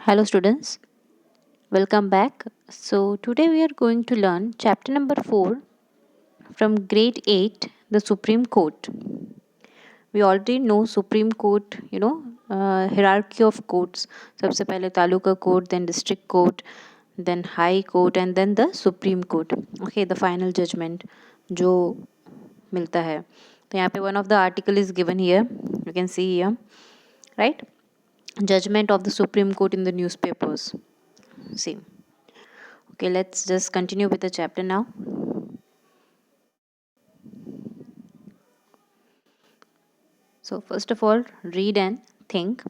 Hello students, welcome back. So today we are going to learn chapter number 4 from grade 8, the Supreme Court. We already know Supreme Court, hierarchy of courts. सबसे पहले taluka court, then district court, then high court and then the Supreme Court. Okay, the final judgment जो मिलता है. तो यहाँ पे one of the article is given here. You can see here, right? Judgment of the Supreme Court in the newspapers. See. Okay, let's just continue with the chapter now. So, first of all, read and think.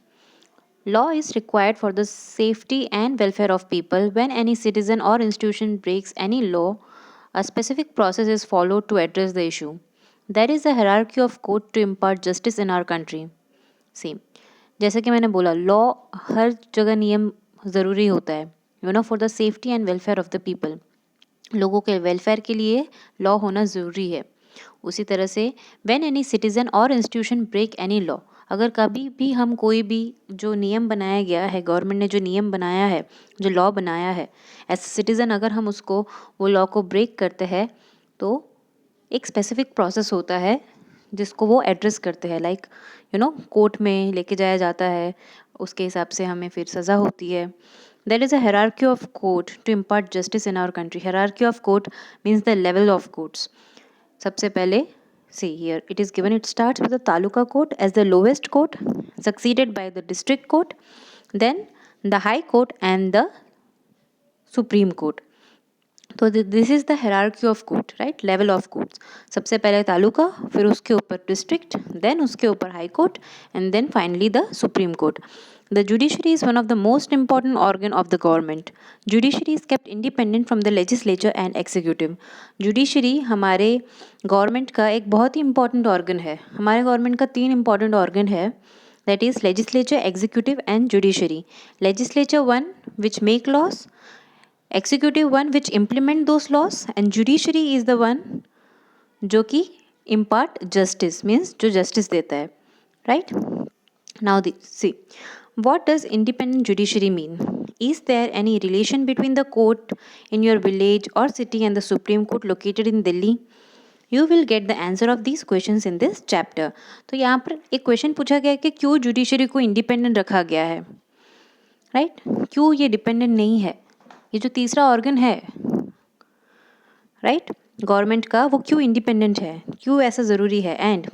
Law is required for the safety and welfare of people. When any citizen or institution breaks any law, a specific process is followed to address the issue. There is a hierarchy of court to impart justice in our country. Same जैसे कि मैंने बोला law हर जगह नियम ज़रूरी होता है for the safety and welfare of the people. लोगों के वेलफेयर के लिए लॉ होना ज़रूरी है. उसी तरह से व्हेन एनी सिटीज़न और इंस्टीट्यूशन ब्रेक एनी लॉ, अगर कभी भी हम कोई भी जो नियम बनाया गया है, गवर्नमेंट ने जो नियम बनाया है, जो लॉ बनाया है, एज सिटीज़न अगर हम उसको वो लॉ को ब्रेक करते हैं तो एक स्पेसिफिक प्रोसेस होता है जिसको वो एड्रेस करते हैं. लाइक कोर्ट में लेके जाया जाता है, उसके हिसाब से हमें फिर सज़ा होती है. There is a hierarchy of court to impart justice in our country. Hierarchy of court means the level of courts. सबसे पहले see here it is given, it starts with the taluka court as the lowest court, succeeded by the district court, then the high court and the supreme court. तो this is the hierarchy of court, right, level of courts. सबसे पहले तालुका, फिर उसके ऊपर district, then उसके ऊपर high court and then finally the supreme court. The judiciary is one of the most important organ of the government. Judiciary is kept independent from the legislature and executive. Judiciary हमारे government का एक बहुत ही important organ है. हमारे government का 3 important organ है, that is legislature, executive and judiciary. Legislature one which make laws, executive one which implement those laws and judiciary is the one जो कि impart justice means जो justice देता है, right? Now see, what does independent judiciary mean? Is there any relation between the court in your village or city and the Supreme Court located in Delhi? You will get the answer of these questions in this chapter. तो यहाँ पर एक question पूछा गया है कि क्यों judiciary को इंडिपेंडेंट रखा गया है, राइट? क्यों ये डिपेंडेंट नहीं है? ये जो तीसरा ऑर्गन है, राइट, गवर्नमेंट का, वो क्यों इंडिपेंडेंट है, क्यों ऐसा ज़रूरी है? एंड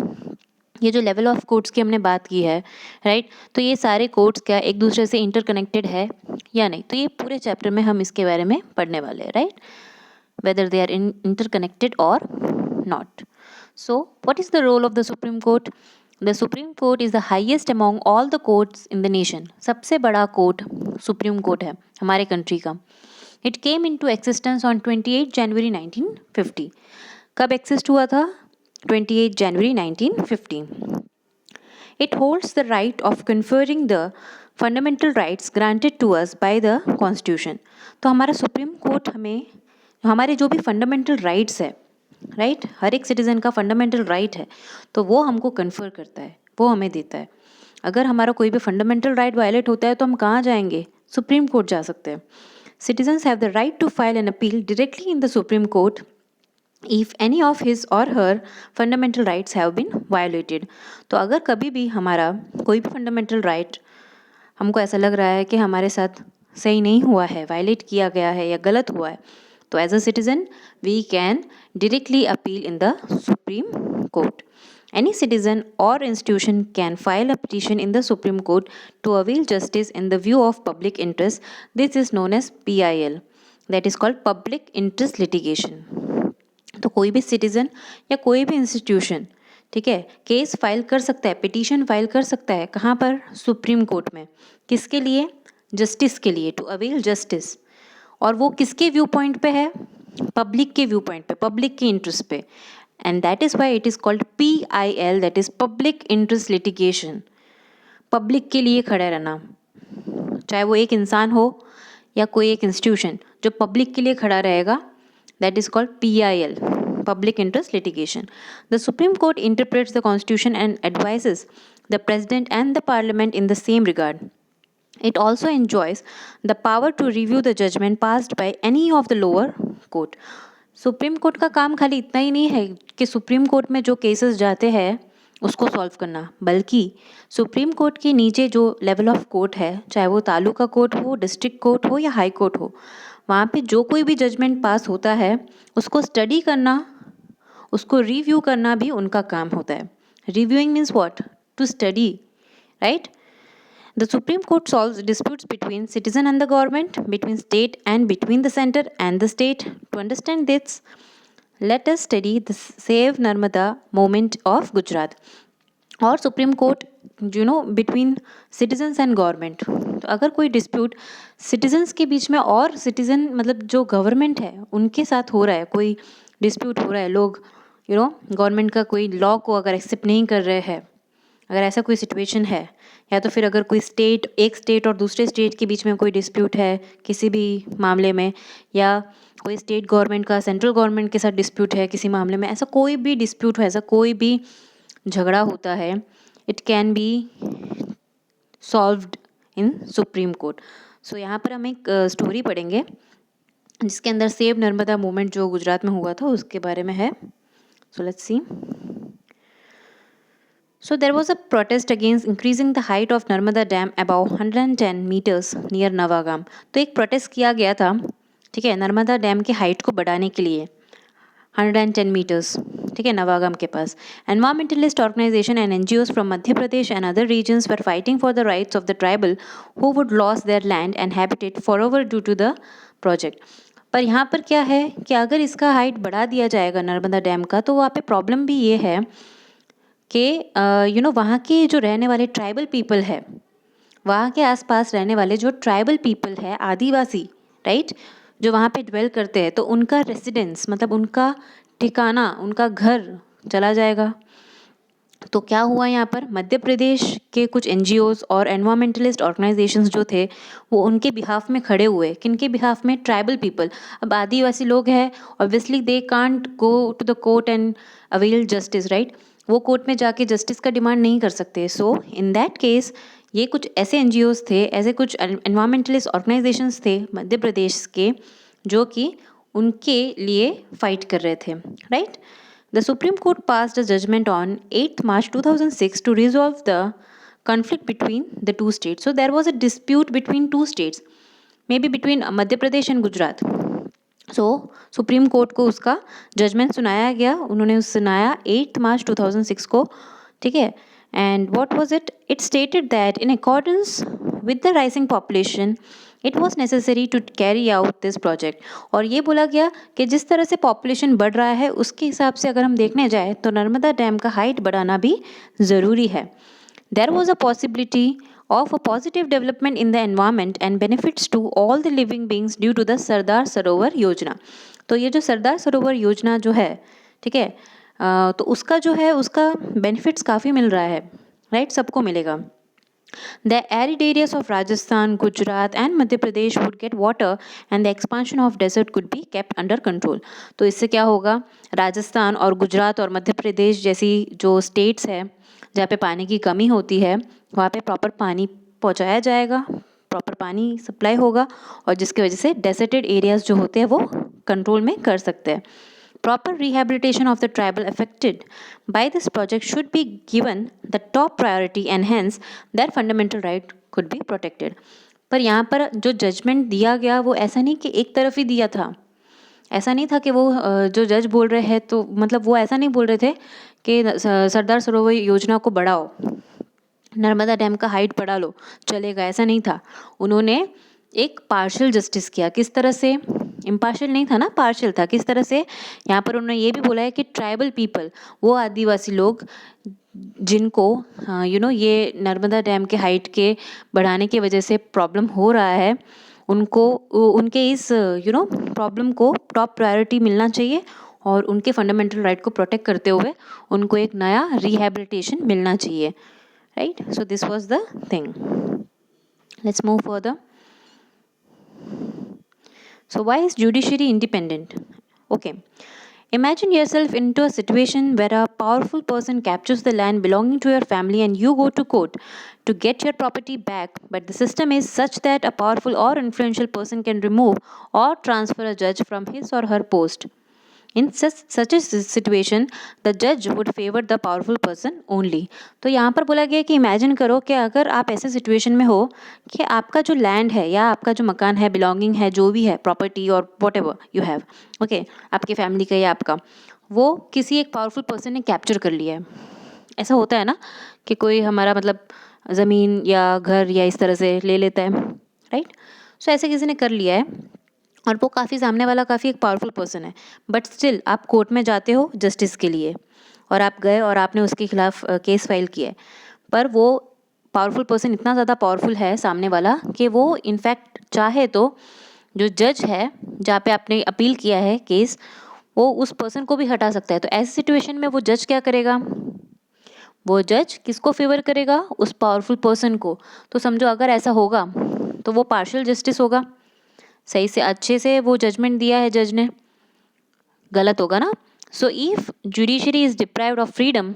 ये जो लेवल ऑफ कोर्ट्स की हमने बात की है, राइट, तो ये सारे कोर्ट्स क्या एक दूसरे से इंटरकनेक्टेड है या नहीं? तो ये पूरे चैप्टर में हम इसके बारे में पढ़ने वाले हैं, right, whether they are interconnected or not. So what is the role of the supreme court? The supreme court is the highest among all the courts in the nation. सबसे बड़ा कोर्ट सुप्रीम कोर्ट है हमारे country का. It came into existence on 28 January 1950. कब exist हुआ था? 28 January 1950. It holds the right of conferring the fundamental rights granted to us by the Constitution. तो हमारा सुप्रीम कोर्ट हमें हमारे जो भी फंडामेंटल राइट्स है, राइट, हर एक सिटीज़न का फंडामेंटल राइट है, तो वो हमको कन्फर करता है, वो हमें देता है. अगर हमारा कोई भी फंडामेंटल राइट वायलेट होता है तो हम कहाँ जाएंगे? सुप्रीम कोर्ट जा सकते हैं. Citizens have the right to file an appeal directly in the Supreme Court if any of his or her fundamental rights have been violated. तो अगर कभी भी हमारा कोई भी फंडामेंटल राइट हमको ऐसा लग रहा है कि हमारे साथ सही नहीं हुआ है, वायलेट किया गया है या गलत हुआ है, तो as a citizen we can directly appeal in the Supreme Court. Any citizen or institution can file a petition in the Supreme Court to avail justice in the view of public interest. This is known as PIL, that is called public interest litigation. तो कोई भी citizen या कोई भी institution, ठीक है, case file कर सकता है, पिटीशन फाइल कर सकता है. कहाँ पर? सुप्रीम कोर्ट में. किसके लिए? जस्टिस के लिए, टू अवेल जस्टिस. और वो किसके व्यू पॉइंट पे है? पब्लिक के व्यू पॉइंट पे, पब्लिक के इंटरेस्ट पे. And that is why it is called PIL, that is public interest litigation. Public के लिए खड़े रहना, चाहे वो एक इंसान हो या कोई एक इंस्टीट्यूशन, जो पब्लिक के लिए खड़ा रहेगा, that is called PIL, public interest litigation. The Supreme Court interprets the Constitution and advises the President and the Parliament in the same regard. It also enjoys the power to review the judgment passed by any of the lower court. Supreme court का काम खाली इतना ही नहीं है कि supreme court में जो cases जाते हैं उसको सॉल्व करना, बल्कि सुप्रीम कोर्ट के नीचे जो लेवल ऑफ कोर्ट है, चाहे वो तालुका कोर्ट हो, डिस्ट्रिक्ट कोर्ट हो या हाई कोर्ट हो, वहाँ पे जो कोई भी जजमेंट पास होता है उसको स्टडी करना, उसको रिव्यू करना भी उनका काम होता है. Reviewing means what? To study, right? The Supreme Court solves disputes between citizen and the government, between state and between the center and the state. To understand this, let us study the Save Narmada movement of Gujarat. और supreme court between citizens and government. तो अगर कोई dispute citizens के बीच में और citizen मतलब जो government है उनके साथ हो रहा है, कोई डिस्प्यूट हो रहा है, लोग गवर्नमेंट का कोई लॉ को अगर एक्सेप्ट नहीं कर रहे हैं, अगर ऐसा कोई सिचुएशन है, या तो फिर अगर कोई एक स्टेट और दूसरे स्टेट के बीच में कोई डिस्प्यूट है किसी भी मामले में, या कोई स्टेट गवर्नमेंट का सेंट्रल गवर्नमेंट के साथ डिस्प्यूट है किसी मामले में, ऐसा कोई भी डिस्प्यूट है, ऐसा कोई भी झगड़ा होता है, it can be solved in supreme court. So यहाँ पर हम एक स्टोरी पढ़ेंगे जिसके अंदर सेव नर्मदा मूवमेंट जो गुजरात में हुआ था उसके बारे में है. So let's see. So there was a protest against increasing the height of Narmada Dam above 110 meters near Navagam. तो एक प्रोटेस्ट किया गया था, ठीक है, नर्मदा डैम की हाइट को बढ़ाने के लिए 110 मीटर्स, ठीक है, नवागाम के पास. Environmentalist organization and NGOs from Madhya Pradesh and other regions were fighting for the rights of the tribal who would lose their land and habitat forever due to the project. पर यहाँ पर क्या है कि अगर इसका हाइट बढ़ा दिया जाएगा नर्मदा डैम का, तो वहाँ पे प्रॉब्लम भी ये है कि वहाँ के जो रहने वाले ट्राइबल पीपल है, वहाँ के आसपास रहने वाले जो ट्राइबल पीपल है, आदिवासी, राइट, जो वहाँ पे ड्वेल करते हैं, तो उनका रेसिडेंस मतलब उनका ठिकाना, उनका घर चला जाएगा. तो क्या हुआ यहाँ पर, मध्य प्रदेश के कुछ एनजीओज और एनवायरमेंटलिस्ट ऑर्गेनाइजेशंस जो थे वो उनके बिहाफ में खड़े हुए. किनके बिहाफ में? Tribal people. अब आदिवासी लोग हैं, obviously they can't go to the court and avail justice, right, वो कोर्ट में जाके जस्टिस का डिमांड नहीं कर सकते. सो इन दैट केस ये कुछ ऐसे एनजीओज थे, ऐसे कुछ एनवायरमेंटलिस्ट ऑर्गेनाइजेशंस थे मध्य प्रदेश के जो कि उनके लिए फाइट कर रहे थे, right. The Supreme Court passed a judgment on 8th March 2006 to resolve the conflict between the two states. So there was a dispute between two states, maybe between Madhya Pradesh and Gujarat. So Supreme Court को उसका judgement सुनाया गया, उन्होंने सुनाया 8th March 2006 को, ठीक है. And what was it? It stated that in accordance with the rising population, it was necessary to carry out this project. और ये बोला गया कि जिस तरह से पॉपुलेशन बढ़ रहा है उसके हिसाब से अगर हम देखने जाए तो नर्मदा डैम का हाइट बढ़ाना भी ज़रूरी है. There was a possibility of a positive development in the environment and benefits to all the living beings due to the Sardar Sarovar योजना. तो ये जो सरदार सरोवर योजना जो है, ठीक है, तो उसका जो है उसका बेनिफिट्स काफ़ी मिल रहा है, राइट, सबको मिलेगा. The arid areas of Rajasthan, Gujarat and Madhya Pradesh would get water and the expansion of desert could be kept under control. तो इससे क्या होगा, राजस्थान और गुजरात और मध्य प्रदेश जैसी जो स्टेट्स है जहाँ पे पानी की कमी होती है वहाँ पे प्रॉपर पानी पहुँचाया जाएगा, प्रॉपर पानी सप्लाई होगा और जिसकी वजह से डेजर्टेड एरियाज जो होते हैं वो कंट्रोल में कर सकते हैं. Proper rehabilitation of the tribal affected by this project should be given the top priority and hence their fundamental right could be protected. पर यहाँ पर जो जजमेंट दिया गया वो ऐसा नहीं कि एक तरफ ही दिया था, ऐसा नहीं था कि वो जो जज बोल रहे हैं तो मतलब वो ऐसा नहीं बोल रहे थे कि सरदार सरोवर योजना को बढ़ाओ, नर्मदा डैम का हाइट बढ़ा लो चलेगा, ऐसा नहीं था. उन्होंने एक पार्शियल जस्टिस किया. किस तरह से? इम्पार्शियल नहीं था ना, पार्शियल था. किस तरह से? यहाँ पर उन्होंने ये भी बोला है कि ट्राइबल पीपल, वो आदिवासी लोग जिनको ये नर्मदा डैम के हाइट के बढ़ाने की वजह से प्रॉब्लम हो रहा है, उनको उनके इस प्रॉब्लम को टॉप प्रायोरिटी मिलना चाहिए और उनके फंडामेंटल राइट को प्रोटेक्ट करते हुए उनको एक नया रिहैबिलिटेशन मिलना चाहिए, right. So this was the thing. Let's move further. So why is judiciary independent? Okay. Imagine yourself into a situation where a powerful person captures the land belonging to your family and you go to court to get your property back, but the system is such that a powerful or influential person can remove or transfer a judge from his or her post. In such a situation, the judge would favor the powerful person only. तो यहाँ पर बोला गया है कि imagine करो कि अगर आप ऐसे सिचुएशन में हो कि आपका जो लैंड है या आपका जो मकान है, बिलोंगिंग है, जो भी है, प्रॉपर्टी और what ever you have, okay, आपकी फैमिली का या आपका, वो किसी एक पावरफुल पर्सन ने कैप्चर कर लिया है. ऐसा होता है ना कि कोई हमारा मतलब ज़मीन या घर या इस तरह से ले लेता है, राइट. सो ऐसे किसी ने कर लिया है और वो काफ़ी, सामने वाला काफ़ी एक पावरफुल पर्सन है, बट स्टिल आप कोर्ट में जाते हो जस्टिस के लिए और आप गए और आपने उसके खिलाफ केस फाइल किया है, पर वो पावरफुल पर्सन इतना ज़्यादा पावरफुल है सामने वाला कि वो इनफैक्ट चाहे तो जो जज है जहाँ पे आपने अपील किया है केस, वो उस पर्सन को भी हटा सकता है. तो ऐसी सिचुएशन में वो जज क्या करेगा? वो जज किसको फेवर करेगा? उस पावरफुल पर्सन को. तो समझो अगर ऐसा होगा तो वो पार्शियल जस्टिस होगा, सही से अच्छे से वो जजमेंट दिया है जज ने, गलत होगा ना. So if judiciary is deprived of freedom,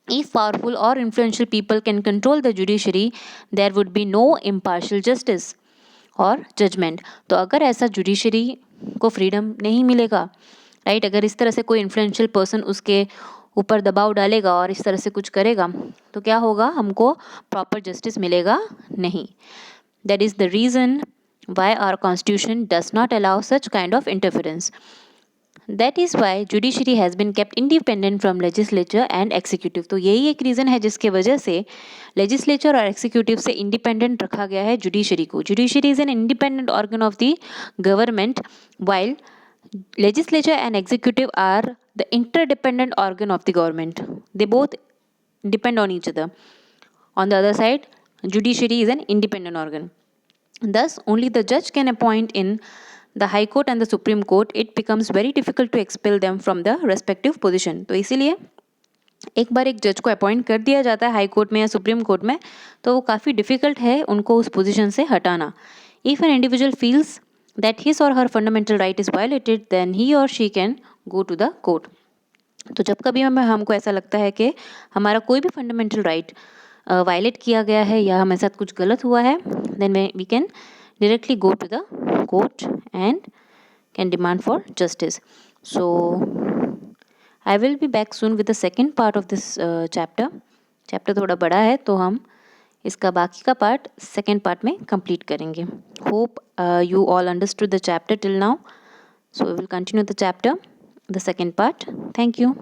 if powerful or influential people can control the judiciary, there would be no impartial justice और जजमेंट. तो अगर ऐसा जुडिशरी को फ्रीडम नहीं मिलेगा, राइट, अगर इस तरह से कोई इन्फ्लुएंशियल पर्सन उसके ऊपर दबाव डालेगा और इस तरह से कुछ करेगा, तो क्या होगा? हमको प्रॉपर जस्टिस मिलेगा नहीं. That is the reason why our constitution does not allow such kind of interference. That is why judiciary has been kept independent from legislature and executive. तो यही एक रीज़न है जिसके वजह से legislature और executive से independent रखा गया है judiciary को. Judiciary is an independent organ of the government, while legislature and executive are the interdependent organ of the government. They both depend on each other. On the other side, judiciary is an independent organ. Thus, only the judge can appoint in the High Court and the Supreme Court. It becomes very difficult to expel them from the respective position. तो इसीलिए एक बार एक जज को appoint कर दिया जाता है हाई कोर्ट में या सुप्रीम कोर्ट में, तो वो काफ़ी डिफ़िकल्ट है उनको उस पोजीशन से हटाना. If an individual feels that his or her fundamental right is violated, then he or she can go to the court. तो जब कभी हमको ऐसा लगता है कि हमारा कोई भी फंडामेंटल राइट वायलेट किया गया है या हमारे साथ कुछ गलत हुआ है, then we can directly go to the court and can demand for justice. So I will be back soon with the second part of this chapter. Chapter थोड़ा बड़ा है तो हम इसका बाकी का पार्ट सेकेंड पार्ट में कंप्लीट करेंगे. Hope you all understood the chapter till now. So we will continue the chapter, the second part. Thank you.